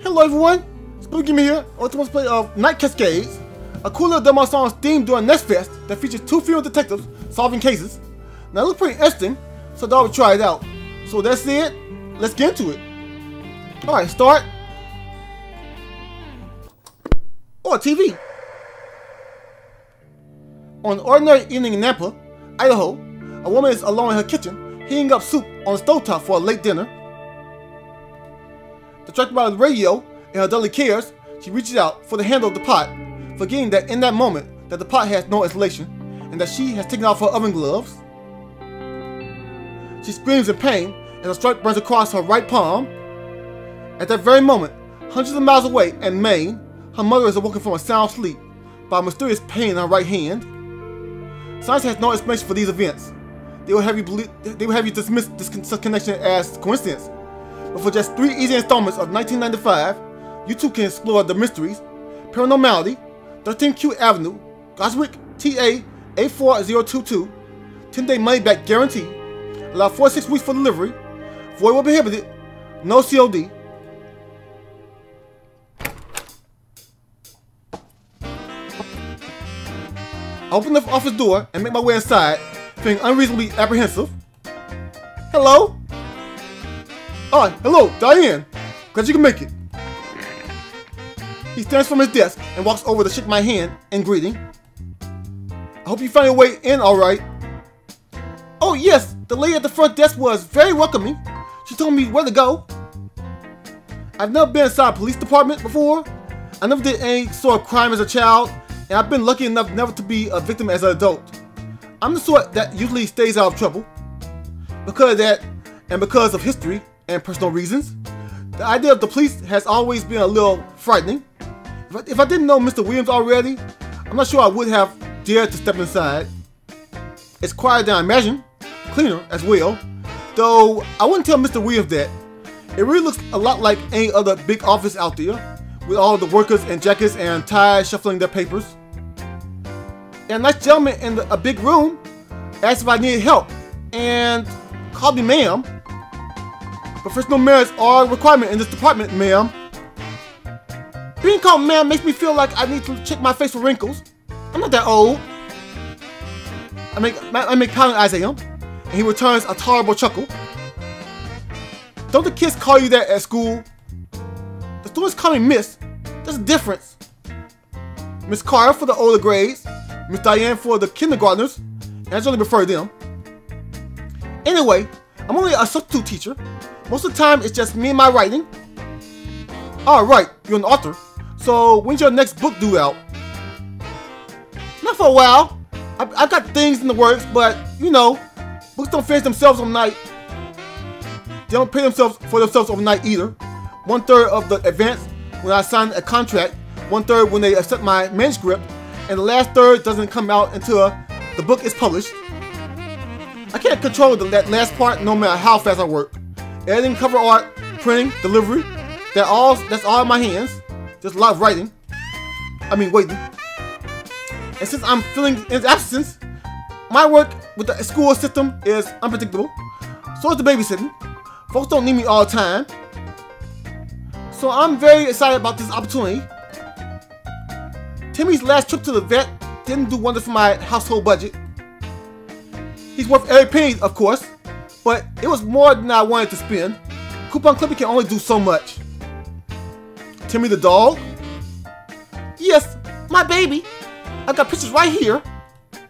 Hello everyone, Spoopy here. Let's play Night Cascades, a cool little demo song themed during Next Fest that features two female detectives solving cases. Now it looks pretty interesting, so I thought I would try it out. So that's it, let's get into it. Alright, start. Oh, TV. On an ordinary evening in Nampa, Idaho, a woman is alone in her kitchen, heating up soup on the stovetop for a late dinner. Distracted by the radio and her daily cares, she reaches out for the handle of the pot, forgetting that in that moment that the pot has no insulation and that she has taken off her oven gloves. She screams in pain as a stripe burns across her right palm. At that very moment, hundreds of miles away in Maine, her mother is awoken from a sound sleep by a mysterious pain in her right hand. Science has no explanation for these events. They will have you dismiss this connection as coincidence. But for just 3 easy installments of 1995, you too can explore the mysteries, paranormality, 13Q Avenue, Goswick TA 84022, 10-day money-back guarantee, allow 4 to 6 weeks for delivery, void will be prohibited, no COD. I open the office door and make my way inside, feeling unreasonably apprehensive. Hello? Oh, hello, Diane. Glad you can make it. He stands from his desk and walks over to shake my hand in greeting. I hope you found your way in alright. Oh yes, the lady at the front desk was very welcoming. She told me where to go. I've never been inside a police department before. I never did any sort of crime as a child, and I've been lucky enough never to be a victim as an adult. I'm the sort that usually stays out of trouble. Because of that, and because of history and personal reasons, the idea of the police has always been a little frightening. If I didn't know Mr. Williams already, I'm not sure I would have dared to step inside. It's quieter than I imagined, cleaner as well, though I wouldn't tell Mr. Williams that. It really looks a lot like any other big office out there, with all the workers in jackets and ties shuffling their papers. And a nice gentleman in a big room asked if I needed help and called me ma'am. Professional manners are a requirement in this department, ma'am. Being called ma'am makes me feel like I need to check my face for wrinkles. I'm not that old. I make pouting eyes at him, and he returns a tolerable chuckle. Don't the kids call you that at school? The students call me Miss. There's a difference. Miss Carter for the older grades, Miss Diane for the kindergartners, and I generally prefer them. Anyway, I'm only a substitute teacher. Most of the time, it's just me and my writing. Alright, you're an author. So, when's your next book due out? Not for a while. I've got things in the works, but, you know, books don't finish themselves overnight. They don't pay themselves for themselves overnight either. 1/3 of the advance when I sign a contract, 1/3 when they accept my manuscript, and the last third doesn't come out until the book is published. I can't control that last part no matter how fast I work. Editing, cover art, printing, delivery, that's all in my hands. Just a lot of writing. Waiting. And since I'm feeling his absence, my work with the school system is unpredictable. So is the babysitting. Folks don't need me all the time. So I'm very excited about this opportunity. Timmy's last trip to the vet didn't do wonders for my household budget. He's worth every penny, of course, but it was more than I wanted to spend. Coupon clipping can only do so much. Timmy the Dog? Yes, my baby. I got pictures right here.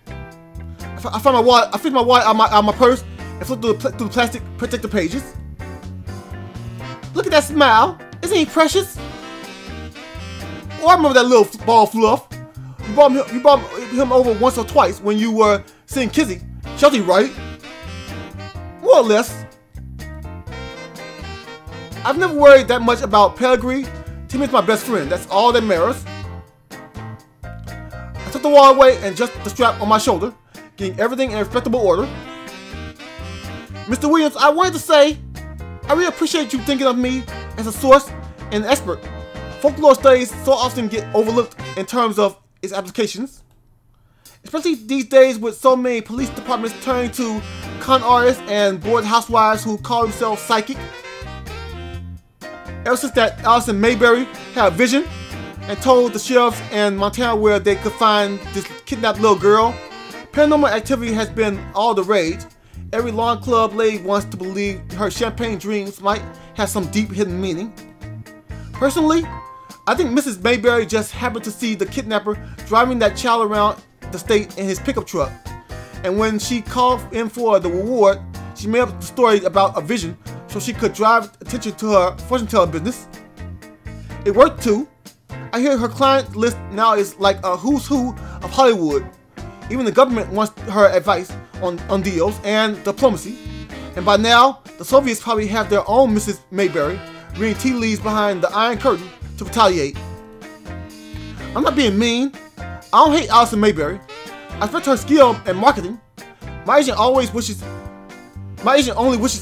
I found my wallet. I figured my wallet out of my purse and flipped through the plastic protective pages. Look at that smile. Isn't he precious? Oh, I remember that little ball fluff. You brought him over once or twice when you were seeing Kizzy. Shelty, right? More or less. I've never worried that much about pedigree. Timmy's my best friend. That's all that matters. I took the wallet away and adjusted the strap on my shoulder, getting everything in respectable order. Mr. Williams, I wanted to say, I really appreciate you thinking of me as a source and an expert. Folklore studies so often get overlooked in terms of its applications. Especially these days with so many police departments turning to con artists and bored housewives who call themselves psychic. Ever since that Allison Mayberry had a vision and told the sheriffs in Montana where they could find this kidnapped little girl, paranormal activity has been all the rage. Every lawn club lady wants to believe her champagne dreams might have some deep hidden meaning. Personally, I think Mrs. Mayberry just happened to see the kidnapper driving that child around the state in his pickup truck. And when she called in for the reward, she made up the story about a vision so she could drive attention to her fortune-telling business. It worked too. I hear her client list now is like a who's who of Hollywood. Even the government wants her advice on deals and diplomacy. And by now, the Soviets probably have their own Mrs. Mayberry reading tea leaves behind the Iron Curtain to retaliate. I'm not being mean. I don't hate Allison Mayberry. I respect her skill in marketing. My agent only wishes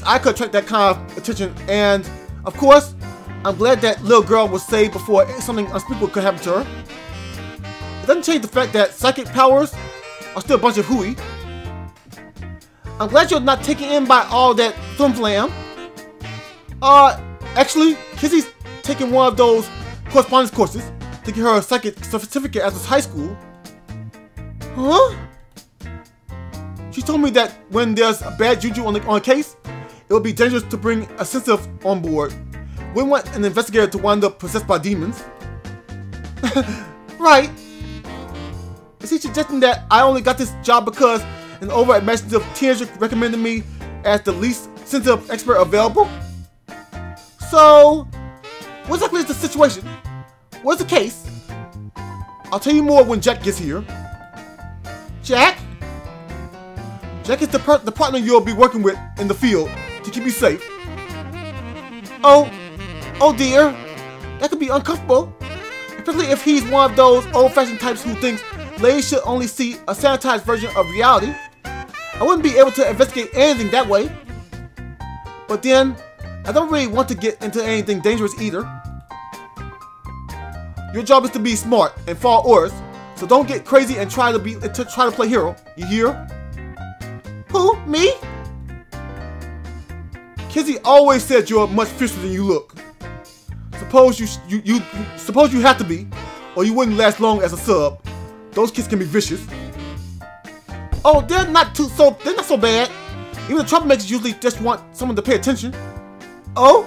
I could attract that kind of attention, and of course, I'm glad that little girl was saved before something unspeakable could happen to her. It doesn't change the fact that psychic powers are still a bunch of hooey. I'm glad you're not taken in by all that flim-flam. Actually, Kizzy's taking one of those correspondence courses to get her a psychic certificate at this high school. Huh? She told me that when there's a bad juju on a case, it would be dangerous to bring a sensitive on board. Wouldn't want an investigator to wind up possessed by demons. Right. Is he suggesting that I only got this job because an over-imaginative teenager recommended me as the least sensitive expert available? So, what exactly is the situation? What's the case? I'll tell you more when Jack gets here. Jack? Jack is the partner you'll be working with in the field to keep you safe. Oh dear. That could be uncomfortable. Especially if he's one of those old-fashioned types who thinks ladies should only see a sanitized version of reality. I wouldn't be able to investigate anything that way. But then, I don't really want to get into anything dangerous either. Your job is to be smart and follow orders, so don't get crazy and try to play hero. You hear? Who? Me? Kizzy always said you're much fiercer than you look. Suppose you have to be, or you wouldn't last long as a sub. Those kids can be vicious. Oh, they're not so bad. Even the troublemakers usually just want someone to pay attention. Oh?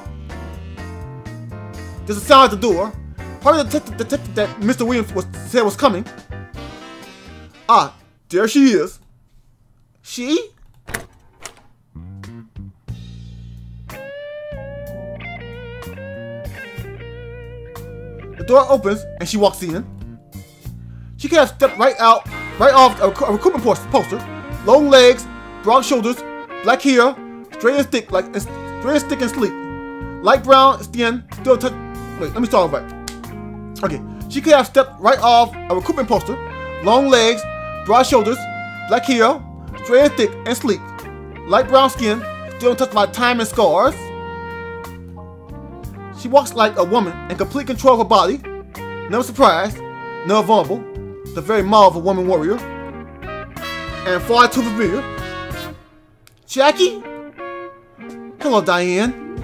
There's a sound at the door. Probably the detective that Mr. Williams said was coming. Ah, there she is. She? The door opens and she walks in. She could have stepped right off a recruitment poster. Long legs, broad shoulders, black hair, straight and thick and sleek. Light brown skin, still touch. Wait, let me start over. Okay, she could have stepped right off a recruitment poster. Long legs, broad shoulders, black hair, straight and thick and sleek. Light brown skin, still touched by time and scars. She walks like a woman in complete control of her body. Never surprised, never vulnerable. The very model of a woman warrior. And far too familiar. Jackie? Hello, Diane.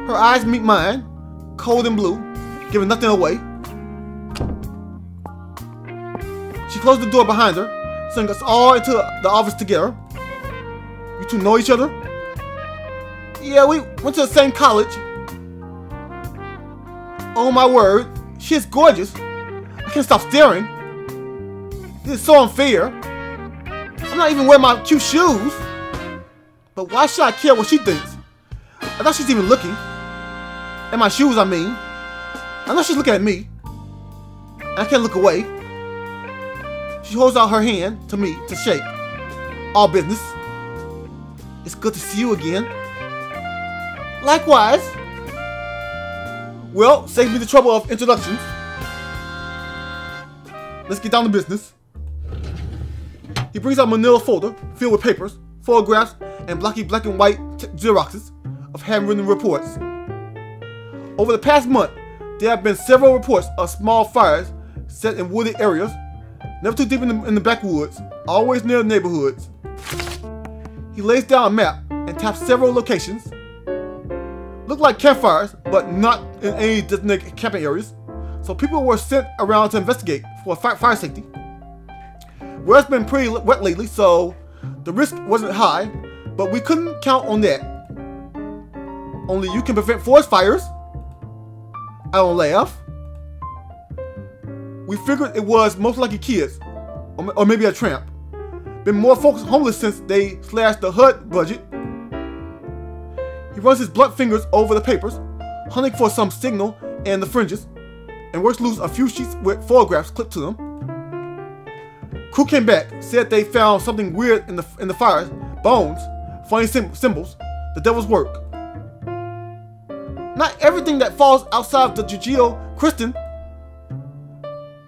Her eyes meet mine, cold and blue, giving nothing away. She closed the door behind her, sending us all into the office together. You two know each other? Yeah, we went to the same college. Oh my word, she is gorgeous. I can't stop staring. This is so unfair. I'm not even wearing my cute shoes. But why should I care what she thinks? I thought she's even looking. At my shoes, I mean. I know she's looking at me. I can't look away. She holds out her hand to me to shake. All business. It's good to see you again. Likewise. Well, save me the trouble of introductions. Let's get down to business. He brings out a manila folder filled with papers, photographs, and blocky black and white Xeroxes of handwritten reports. Over the past month, there have been several reports of small fires set in wooded areas, never too deep in the backwoods, always near neighborhoods. He lays down a map and taps several locations. Looked like campfires, but not in any designated camping areas. So people were sent around to investigate for fire safety. Well, it's been pretty wet lately, so the risk wasn't high, but we couldn't count on that. Only you can prevent forest fires. I don't laugh. We figured it was most likely kids, or maybe a tramp. Been more folks homeless since they slashed the HUD budget. He runs his blunt fingers over the papers, hunting for some signal and the fringes, and works loose a few sheets with photographs clipped to them. Crew came back, said they found something weird in the fires, bones, funny symbols, the devil's work. Not everything that falls outside of the Judeo-Christian.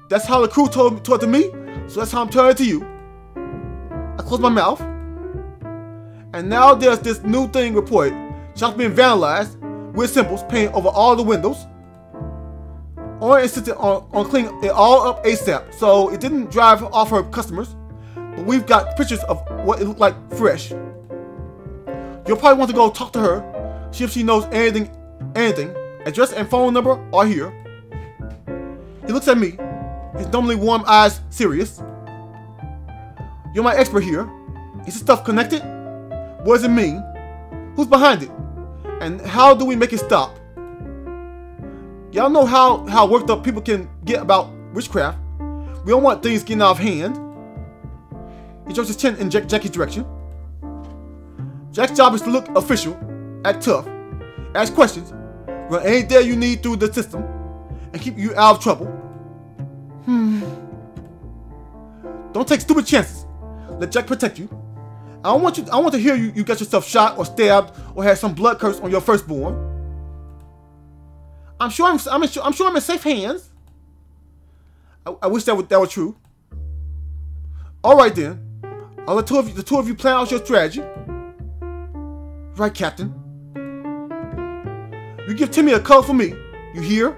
That's how the crew told to me, so that's how I'm telling it to you. I closed my mouth. And now there's this new thing reported. Shops being vandalized, with symbols painted over all the windows. Oren insisted on cleaning it all up ASAP, so it didn't drive off her customers. But we've got pictures of what it looked like fresh. You'll probably want to go talk to her, see if she knows anything. Address and phone number are here. He looks at me, his normally warm eyes serious. You're my expert here. Is this stuff connected? What does it mean? Who's behind it? And how do we make it stop? Y'all know how worked up people can get about witchcraft. We don't want things getting out of hand. He jerks his chin in Jackie's direction. Jack's job is to look official, act tough, ask questions, run any dare you need through the system, and keep you out of trouble. Don't take stupid chances. Let Jack protect you. I want to hear you got yourself shot or stabbed or had some blood curse on your firstborn. I'm sure I'm in safe hands. I wish that were true. All right then. I'll let the two of you plan out your strategy. Right, Captain. You give Timmy a call for me. You hear?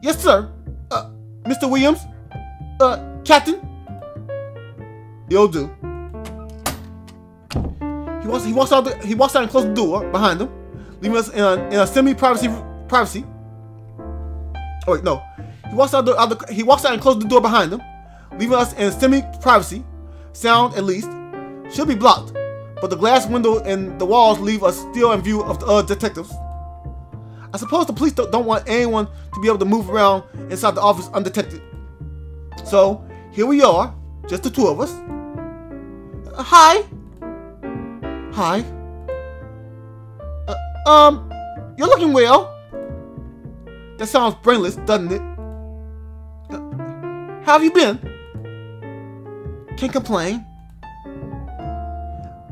Yes, sir. Mr. Williams. Captain. It'll do. He walks out and closes the door behind him, leaving us in a semi-privacy. Oh wait, no. He walks out and closes the door behind him, leaving us in semi-privacy. Sound, at least, should be blocked, but the glass window and the walls leave us still in view of the other detectives. I suppose the police don't want anyone to be able to move around inside the office undetected. So here we are, just the two of us. Hi. Hi. You're looking well. That sounds brainless, doesn't it? How have you been? Can't complain.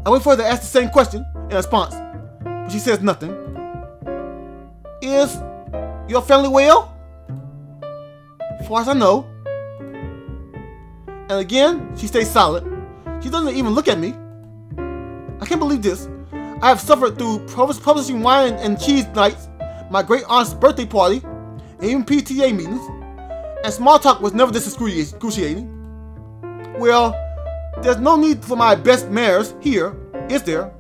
I wait for her to ask the same question in response, but she says nothing. Is your family well? As far as I know. And again, she stays silent. She doesn't even look at me. I can't believe this. I have suffered through publishing wine and cheese nights, my great aunt's birthday party, and even PTA meetings, and small talk was never this excruciating. Well, there's no need for my best manners here, is there?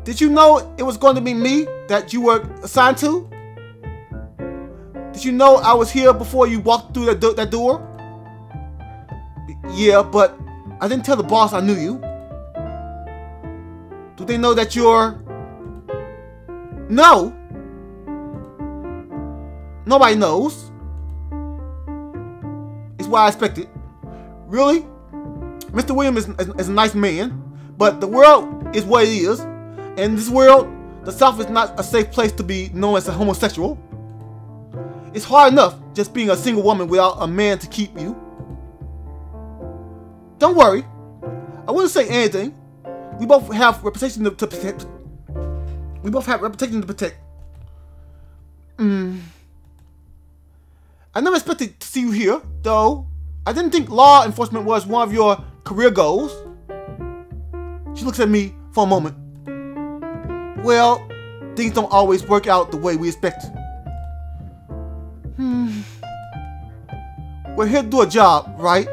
Did you know it was going to be me that you were assigned to? Did you know I was here before you walked through that door? Yeah, but I didn't tell the boss I knew you. Do they know that you're... No! Nobody knows. It's what I expected. Really? Mr. Williams is a nice man, but the world is what it is. And in this world, the South is not a safe place to be known as a homosexual. It's hard enough just being a single woman without a man to keep you. Don't worry. I wouldn't say anything. We both have reputation to protect. We both have reputation to protect. I never expected to see you here, though. I didn't think law enforcement was one of your career goals. She looks at me for a moment. Well, things don't always work out the way we expect. We're here to do a job, right?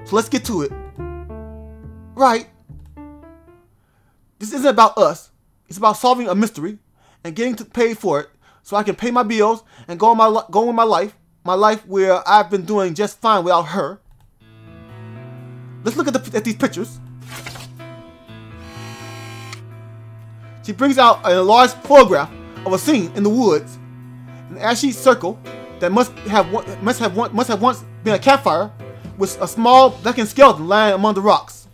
So let's get to it. Right. This isn't about us. It's about solving a mystery and getting paid for it, so I can pay my bills and go with my life where I've been doing just fine without her. Let's look at these pictures. She brings out a large photograph of a scene in the woods, an ashy circle that must have once been a campfire with a small blackened skeleton lying among the rocks.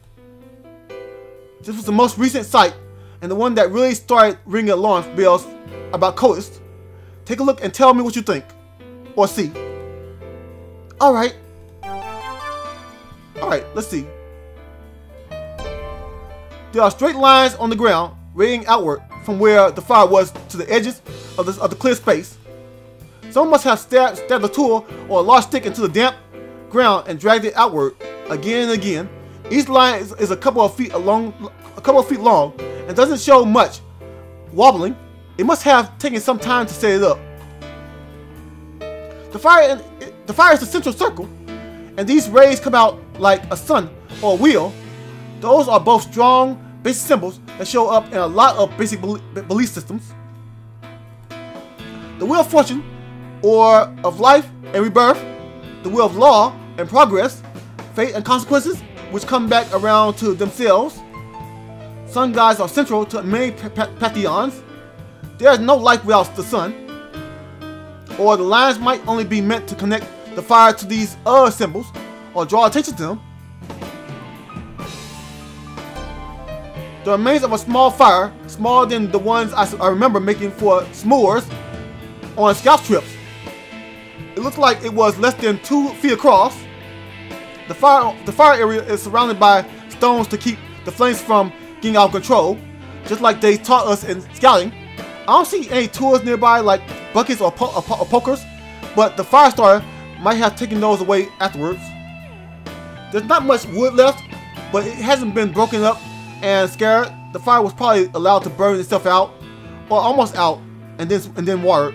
This was the most recent sight and the one that really started ringing alarm bells about cultists. Take a look and tell me what you think or see. All right, let's see. There are straight lines on the ground radiating outward from where the fire was to the edges of the clear space. Someone must have stabbed a tool or a large stick into the damp ground and dragged it outward again and again. Each line is a couple of feet long and doesn't show much wobbling. It must have taken some time to set it up. The fire is the central circle, and these rays come out like a sun or a wheel. Those are both strong basic symbols that show up in a lot of basic belief systems. The wheel of fortune, or of life and rebirth, the wheel of law and progress, fate and consequences, which come back around to themselves. Sun gods are central to many pantheons. There is no life without the sun. Or the lines might only be meant to connect the fire to these other symbols, or draw attention to them. The remains of a small fire, smaller than the ones I remember making for s'mores on scout trips. It looks like it was less than 2 feet across. The fire area is surrounded by stones to keep the flames from getting out of control, just like they taught us in scouting. I don't see any tools nearby like buckets or pokers, but the fire starter might have taken those away afterwards. There's not much wood left, but it hasn't been broken up and scared. The fire was probably allowed to burn itself out, or almost out, and then watered.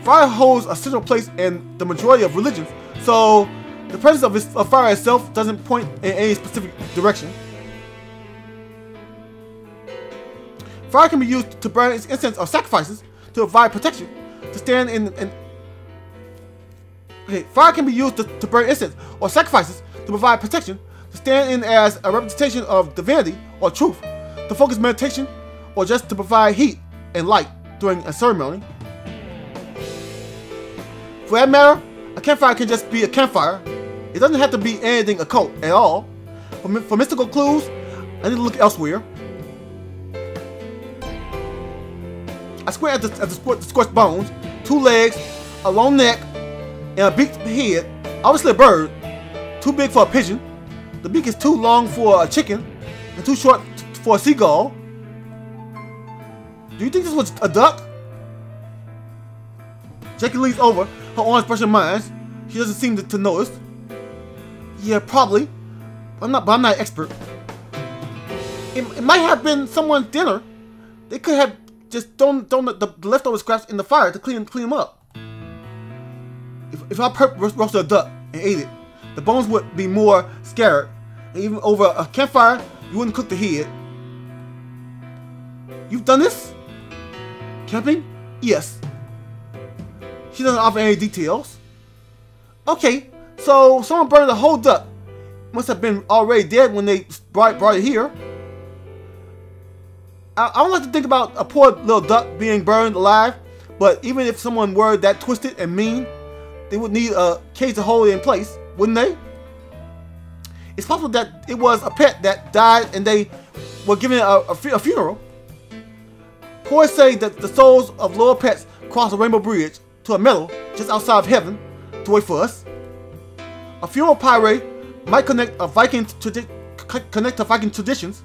Fire holds a central place in the majority of religions, so the presence of fire itself doesn't point in any specific direction. Fire can be used to burn incense or sacrifices to provide protection, to stand in. Fire can be used to burn incense or sacrifices to provide protection, to stand in as a representation of divinity or truth, to focus meditation, or just to provide heat and light during a ceremony. For that matter, a campfire can just be a campfire. It doesn't have to be anything occult at all. For mystical clues, I need to look elsewhere. I squint at the scorched bones, 2 legs, a long neck, and a beaked head. Obviously a bird, too big for a pigeon. The beak is too long for a chicken, and too short for a seagull. Do you think this was a duck? Jackie leans over, her arms brushing mine. She doesn't seem to notice. Yeah, probably. I'm not an expert. It might have been someone's dinner. They could have just thrown the leftover scraps in the fire to clean them up. If I roasted a duck and ate it, the bones would be more scared. And even over a campfire, you wouldn't cook the head. You've done this? Camping? Yes. She doesn't offer any details. Okay, so someone burned the whole duck. Must have been already dead when they brought it here. I don't like to think about a poor little duck being burned alive, but even if someone were that twisted and mean, they would need a cage to hold it in place, wouldn't they? It's possible that it was a pet that died and they were giving it a funeral. Boys say that the souls of loyal pets cross a rainbow bridge to a meadow just outside of heaven to wait for us. A funeral pyre might connect to Viking traditions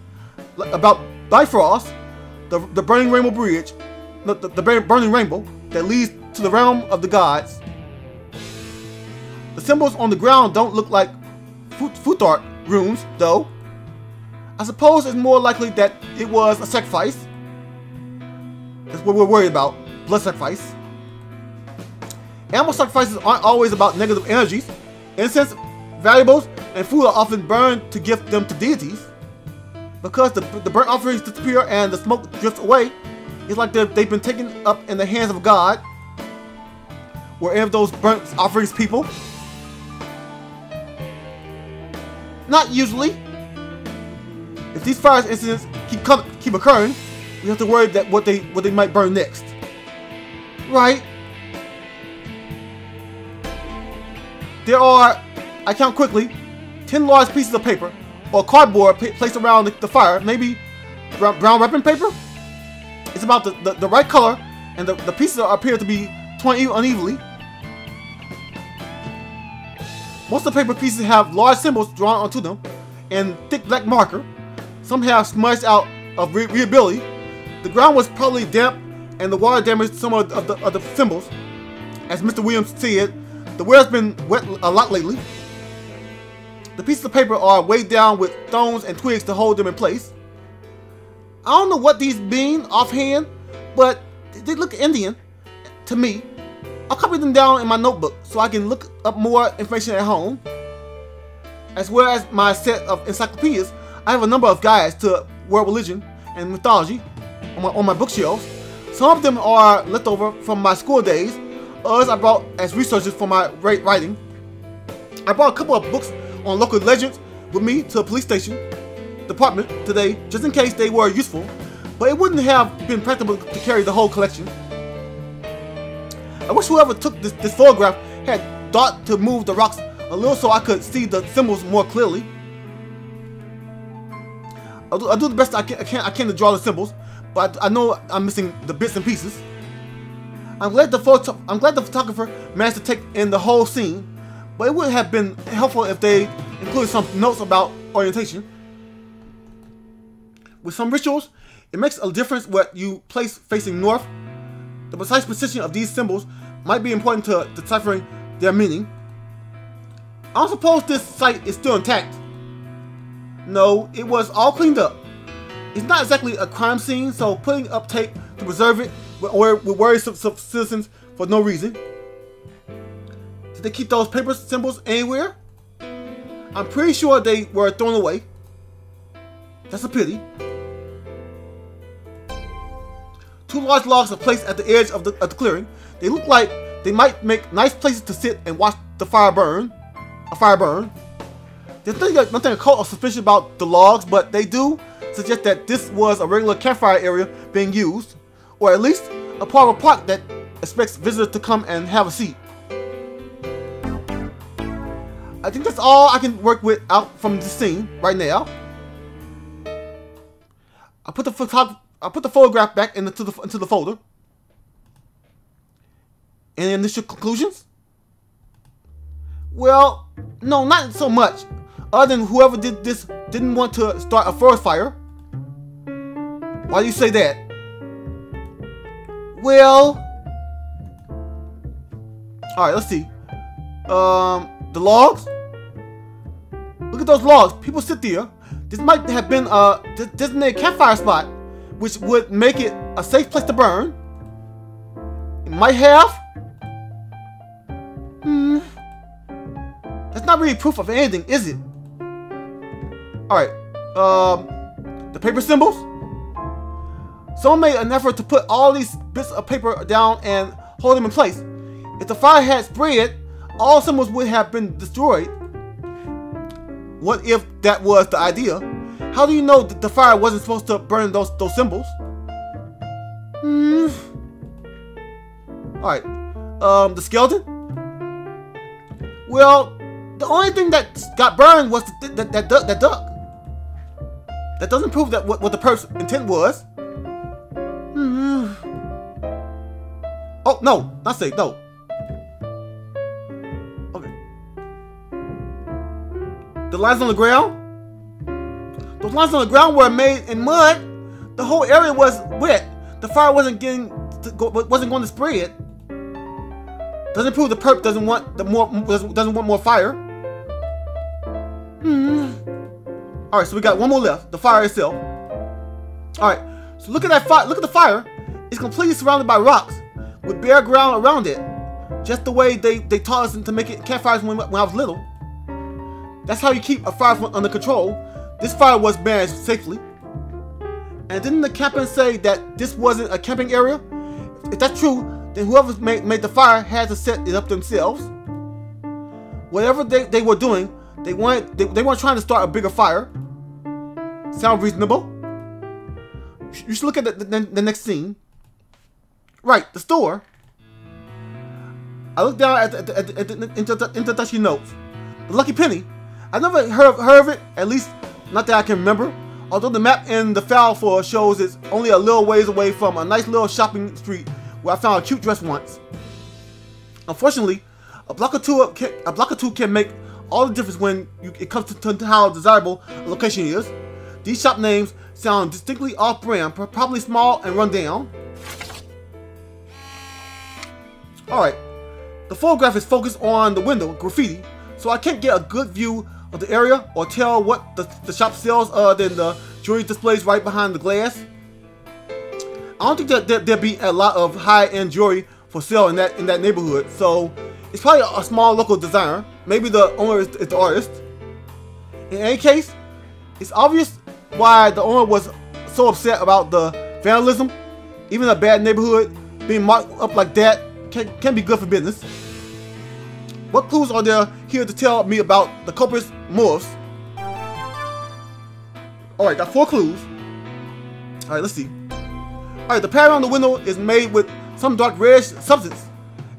about Bifrost, the burning rainbow bridge, the burning rainbow that leads to the realm of the gods. The symbols on the ground don't look like Futhark runes, though. I suppose it's more likely that it was a sacrifice. That's what we're worried about, blood sacrifice. Animal sacrifices aren't always about negative energies. Incense, valuables, and food are often burned to gift them to deities. because the burnt offerings disappear and the smoke drifts away, it's like they've been taken up in the hands of God, wherever those burnt offerings people. Not usually. If these fire incidents keep occurring, we have to worry that what they might burn next. Right? There are, I count quickly, 10 large pieces of paper or cardboard placed around the fire, maybe brown wrapping paper. It's about the right color, and the pieces appear to be torn unevenly. Most of the paper pieces have large symbols drawn onto them and thick black marker. Some have smudged out of readability. The ground was probably damp, and the water damaged some of the symbols. As Mr. Williams said, the wear's been wet a lot lately. The pieces of paper are weighed down with stones and twigs to hold them in place. I don't know what these mean offhand, but they look Indian to me. I'll copy them down in my notebook so I can look up more information at home. As well as my set of encyclopedias, I have a number of guides to world religion and mythology on my bookshelves. Some of them are left over from my school days, others I brought as researches for my writing. I brought a couple of books on local legends with me to the police station department today, just in case they were useful, but it wouldn't have been practical to carry the whole collection. I wish whoever took this photograph had thought to move the rocks a little so I could see the symbols more clearly. I'll do the best I can to draw the symbols, but I know I'm missing the bits and pieces. I'm glad the photographer managed to take in the whole scene, but it would have been helpful if they included some notes about orientation. With some rituals, it makes a difference what you place facing north. The precise position of these symbols might be important to deciphering their meaning. I don't suppose this site is still intact. No, it was all cleaned up. It's not exactly a crime scene, so putting up tape to preserve it would worry some citizens for no reason. Did they keep those paper symbols anywhere? I'm pretty sure they were thrown away. That's a pity. 2 large logs are placed at the edge of the clearing. They look like they might make nice places to sit and watch the fire burn. There's nothing occult or suspicious about the logs, but they do suggest that this was a regular campfire area being used, or at least a part of a park that expects visitors to come and have a seat. I think that's all I can work with out from this scene right now. I put the photograph back into the folder. Any initial conclusions? Well, no, not so much. Other than whoever did this didn't want to start a forest fire. Why do you say that? Well, alright, let's see. The logs? Look at those logs. People sit there. This might have been a designated campfire spot, which would make it a safe place to burn. It might have. That's not really proof of anything, is it? Alright, the paper symbols? Someone made an effort to put all these bits of paper down and hold them in place. If the fire had spread, all symbols would have been destroyed. What if that was the idea? How do you know that the fire wasn't supposed to burn those symbols? Alright, the skeleton? Well, the only thing that got burned was that duck. That doesn't prove that what the person's intent was. Oh, no, not say no. Okay. The lines on the ground? Those lines on the ground were made in mud. The whole area was wet. The fire wasn't going to spread. Doesn't prove the perp doesn't want more fire. Alright, so we got one more left. The fire itself. Alright, so look at that fire. Look at the fire. It's completely surrounded by rocks with bare ground around it. Just the way they taught us to make it campfires when I was little. That's how you keep a fire under control. This fire was managed safely. And didn't the captain say that this wasn't a camping area? If that's true, then whoever made the fire had to set it up themselves. Whatever they were doing, they weren't trying to start a bigger fire. Sound reasonable? You should look at the next scene. Right, the store. I looked down at the introductory notes. The Lucky Penny. I never heard of it, at least not that I can remember. Although the map in the file for shows it's only a little ways away from a nice little shopping street where I found a cute dress once. Unfortunately, a block or two can make all the difference when it comes to how desirable a location is. These shop names sound distinctly off-brand, probably small and run down. Alright, the photograph is focused on the window graffiti, so I can't get a good view of the area or tell what the shop sells other than the jewelry displays right behind the glass. I don't think that there'd be a lot of high-end jewelry for sale in that neighborhood, so it's probably a small local designer. Maybe the owner is the artist. In any case, it's obvious why the owner was so upset about the vandalism. Even a bad neighborhood being marked up like that can be good for business. What clues are there here to tell me about the culprit's motives? Alright, got 4 clues. Alright, let's see. Alright, the pattern on the window is made with some dark reddish substance.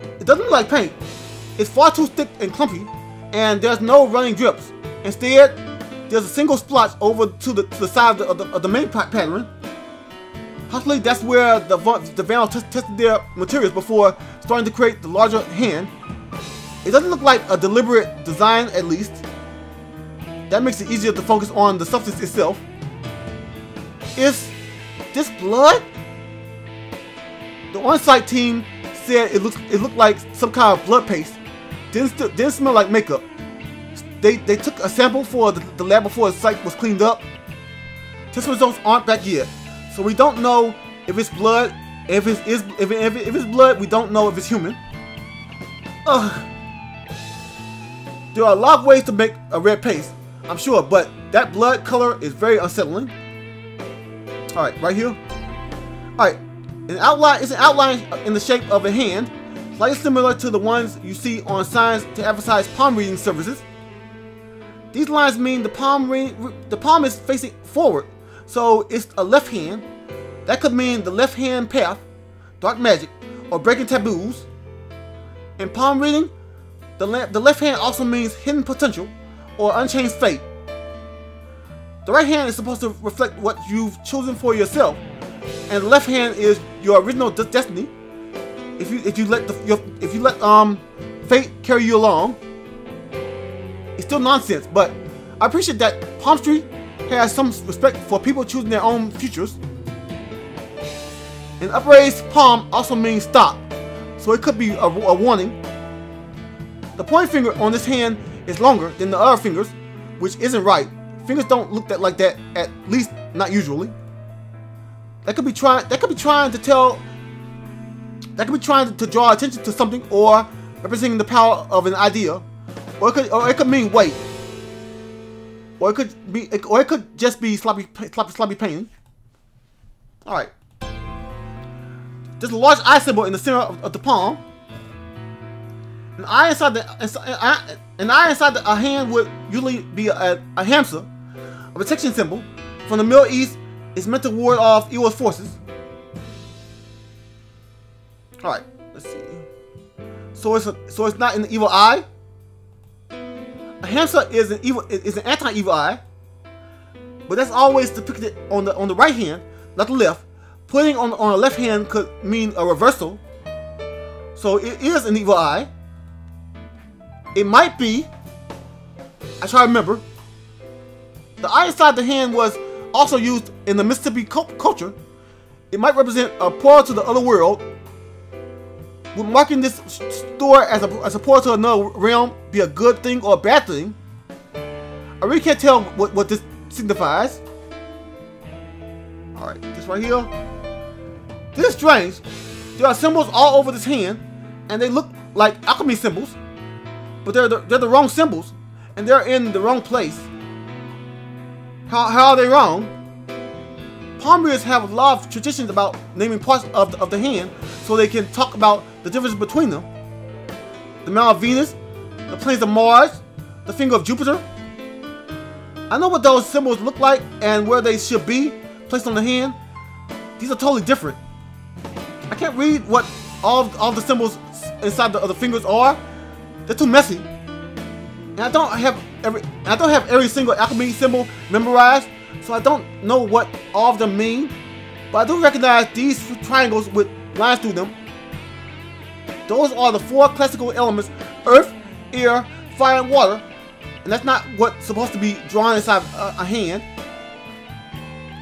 It doesn't look like paint. It's far too thick and clumpy, and there's no running drips. Instead, there's a single splotch over to the side of the main pattern. Possibly that's where the vandal tested their materials before starting to create the larger hand. It doesn't look like a deliberate design, at least. That makes it easier to focus on the substance itself. Is this blood? The on-site team said it looked like some kind of blood paste. Didn't smell like makeup. They took a sample for the lab before the site was cleaned up. Test results aren't back yet, so we don't know if it's blood. If it's blood, we don't know if it's human. Ugh. There are a lot of ways to make a red paste, I'm sure, but that blood color is very unsettling. Alright, right here. Alright, it's an outline in the shape of a hand, slightly similar to the ones you see on signs to advertise palm reading services. These lines mean the palm is facing forward, so it's a left hand. That could mean the left hand path, dark magic, or breaking taboos. In palm reading, the left hand also means hidden potential or unchanged fate. The right hand is supposed to reflect what you've chosen for yourself, and the left hand is your original destiny. If you let fate carry you along, it's still nonsense. But I appreciate that palmistry has some respect for people choosing their own futures. An upraised palm also means stop, so it could be a warning. The pointing finger on this hand is longer than the other fingers, which isn't right. Fingers don't look like that, at least not usually. That could be trying to draw attention to something, or representing the power of an idea, or it could mean wait, or it could just be sloppy painting. All right. There's a large eye symbol in the center of the palm. An eye inside a hand would usually be a hamster, a protection symbol from the Middle East. Is meant to ward off evil forces. All right, let's see. So it's not an evil eye. A hamster is an anti-evil eye, but that's always depicted on the right hand, not the left. Putting on the left hand could mean a reversal. So it is an evil eye. It might be. I try to remember. The eye inside the hand was also used in the Mississippi culture. It might represent a portal to the other world. Would marking this store as a portal to another realm be a good thing or a bad thing? I really can't tell what this signifies. Alright, this right here. This is strange. There are symbols all over this hand, and they look like alchemy symbols, but they're the wrong symbols, and they're in the wrong place. How are they wrong? palm readers have a lot of traditions about naming parts of the hand so they can talk about the differences between them. The mount of Venus, the planes of Mars, the finger of Jupiter. I know what those symbols look like and where they should be placed on the hand. These are totally different. I can't read what all the symbols inside of the fingers are. They're too messy. And I don't have every single alchemy symbol memorized, so I don't know what all of them mean. But I do recognize these triangles with lines through them. Those are the 4 classical elements: earth, air, fire, and water. And that's not what's supposed to be drawn inside a hand.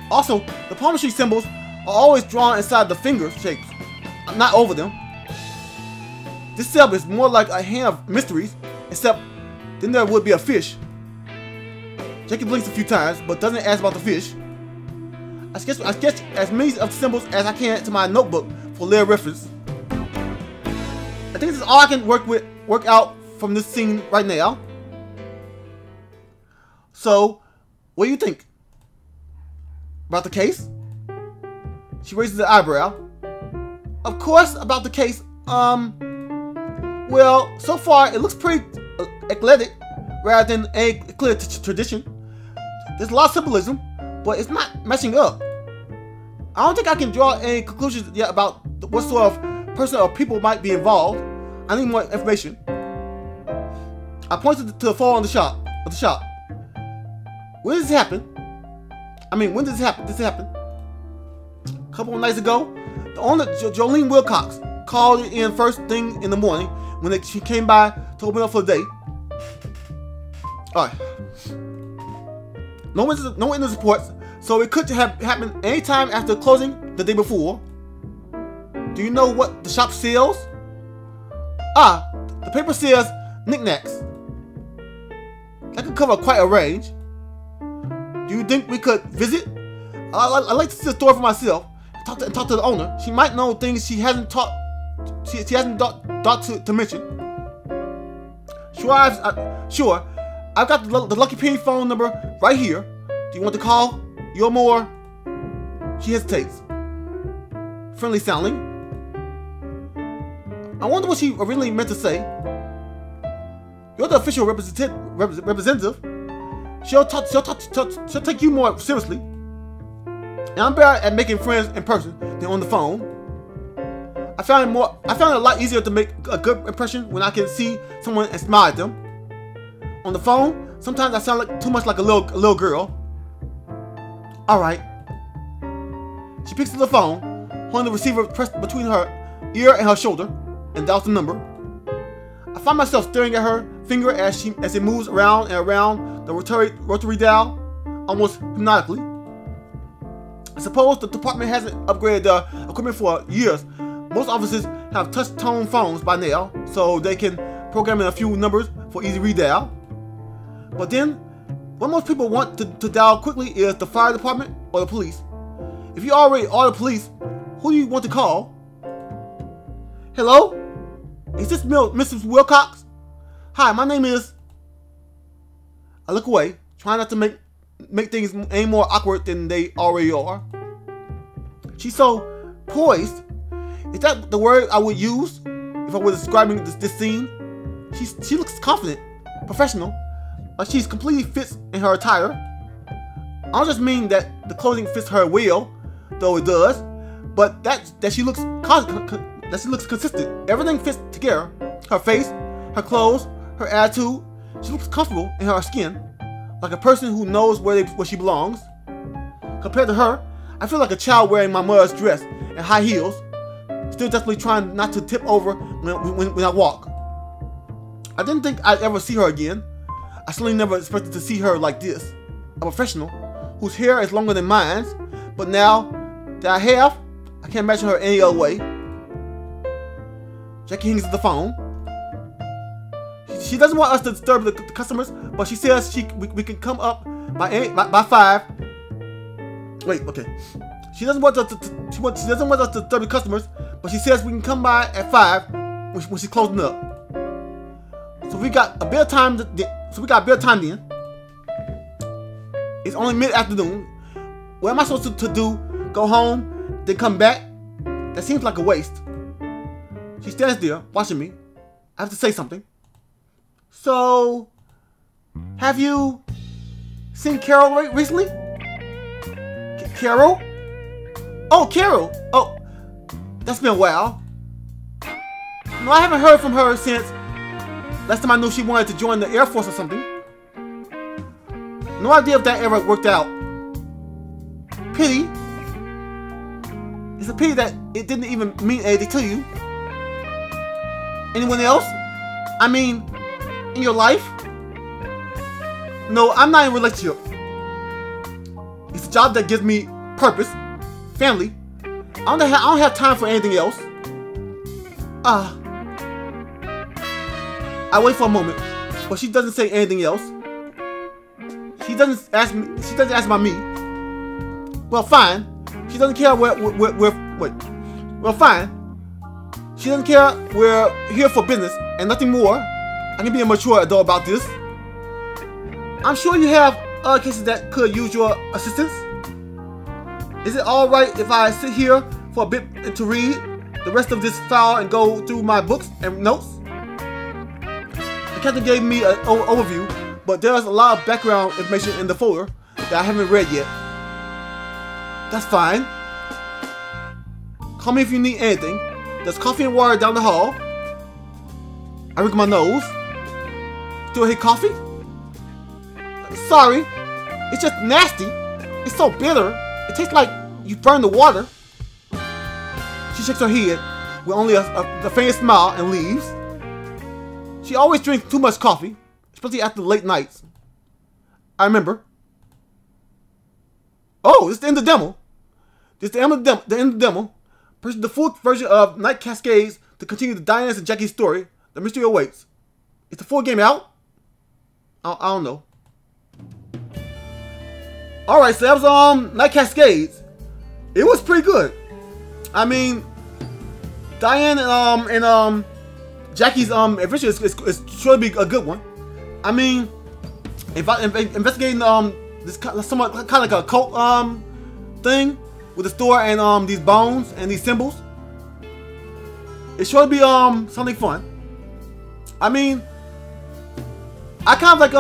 Also, the palmistry symbols are always drawn inside the finger shapes, not over them. This symbol is more like a hand of mysteries, except then there would be a fish. Jackie blinks a few times, but doesn't ask about the fish. I sketch as many of the symbols as I can to my notebook for later reference. I think this is all I can work out from this scene right now. So, what do you think? About the case? She raises the eyebrow. Of course, about the case, well, so far it looks pretty eclectic rather than a clear tradition. There's a lot of symbolism, but it's not matching up. I don't think I can draw any conclusions yet about what sort of person or people might be involved. I need more information. I pointed to the photo of the shop. When did this happen? I mean, when did this happen? A couple of nights ago. The owner, Jolene Wilcox, called it in first thing in the morning when she came by to open up for the day. Alright. No witness reports, so it could have happened anytime after closing the day before. Do you know what the shop sells? Ah, the paper says knickknacks. That could cover quite a range. Do you think we could visit? I'd like to see the store for myself. Talk to the owner. She might know things she hasn't thought to mention. Sure. I've got the Lucky Penny phone number right here. Do you want to call? You're more. She hesitates. Friendly sounding. I wonder what she originally meant to say. You're the official representative. She'll take you more seriously. And I'm better at making friends in person than on the phone. I found it a lot easier to make a good impression when I can see someone and smile at them. On the phone, sometimes I sound too much like a little girl. Alright. She picks up the phone, holding the receiver pressed between her ear and her shoulder, and dials the number. I find myself staring at her finger as it moves around and around the rotary dial, almost hypnotically. I suppose the department hasn't upgraded the equipment for years. Most offices have touch-tone phones by now, so they can program in a few numbers for easy redial. But then, what most people want to dial quickly is the fire department or the police. If you already are the police, who do you want to call? Hello? Is this Mrs. Wilcox? Hi, my name is... I look away, trying not to make things any more awkward than they already are. She's so poised. Is that the word I would use if I were describing this scene? She looks confident, professional, like she's completely fits in her attire. I don't just mean that the clothing fits her well, though it does, but that she looks consistent. Everything fits together. Her face, her clothes, her attitude. She looks comfortable in her skin, like a person who knows where she belongs. Compared to her, I feel like a child wearing my mother's dress and high heels, still desperately trying not to tip over when I walk. I didn't think I'd ever see her again. I certainly never expected to see her like this. A professional, whose hair is longer than mine, but now that I have, I can't imagine her any other way. Jackie hangs up the phone. She doesn't want us to disturb the customers, but she says we can come up by 5. Wait, okay. She doesn't want us to disturb the customers, but she says we can come by at 5 when she's closing up. So we got a bit of time. Then. It's only mid-afternoon. What am I supposed to do go home, then come back. That seems like a waste. She stands there, watching me. I have to say something. So, have you seen Carol recently? Carol? Oh, Carol! Oh, that's been a while. No, I haven't heard from her since last time I knew she wanted to join the Air Force or something. No idea if that ever worked out. Pity. It's a pity that it didn't even mean anything to you. Anyone else? I mean, in your life? No, I'm not in a relationship. It's a job that gives me purpose, family. I don't have time for anything else. I wait for a moment, but she doesn't say anything else. She doesn't ask me. She doesn't ask about me. Well, fine. She doesn't care where. Well, fine. She doesn't care. We're here for business and nothing more. I can be a mature adult about this. I'm sure you have other cases that could use your assistance. Is it alright if I sit here for a bit to read the rest of this file and go through my books and notes? The captain gave me an overview, but there's a lot of background information in the folder that I haven't read yet. That's fine. Call me if you need anything. There's coffee and water down the hall. I wrinkle my nose. Still hate coffee? Sorry, it's just nasty. It's so bitter. It tastes like you burned the water. She shakes her head with only a faint smile and leaves. She always drinks too much coffee, especially after late nights. I remember. Oh, it's the end of the demo. This is the end of the demo. Purchase the full version of Night Cascades to continue the Diane's and Jackie's story. The mystery awaits. Is the full game out? I don't know. Alright, so that was Night Cascades. It was pretty good. I mean, Diane and Jackie's adventure is sure to be a good one. I mean, investigating this somewhat kind of like a cult thing with the store and these bones and these symbols. It's sure to be something fun. I mean, I kind of like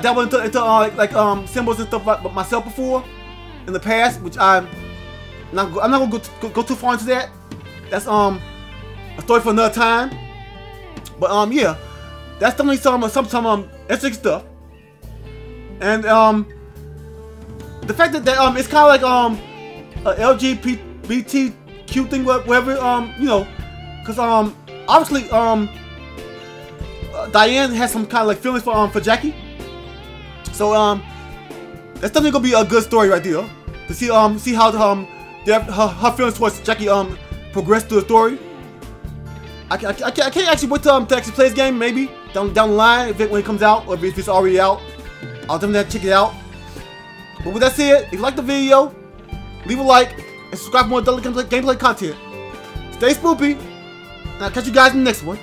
dabbled into symbols and stuff like myself before in the past, which I'm not gonna go too far into that. That's a story for another time. But yeah, that's definitely some interesting stuff. And the fact that it's kind of like a LGBTQ thing, whatever, you know, because obviously Diane has some kind of like feelings for Jackie. So that's definitely gonna be a good story right there to see how her feelings towards Jackie progress through the story. I can't actually wait to actually play this game, maybe down the line when it comes out, or if it's already out. I'll definitely have to check it out. But with that said, if you like the video, leave a like and subscribe for more gameplay content. Stay spoopy, and I'll catch you guys in the next one.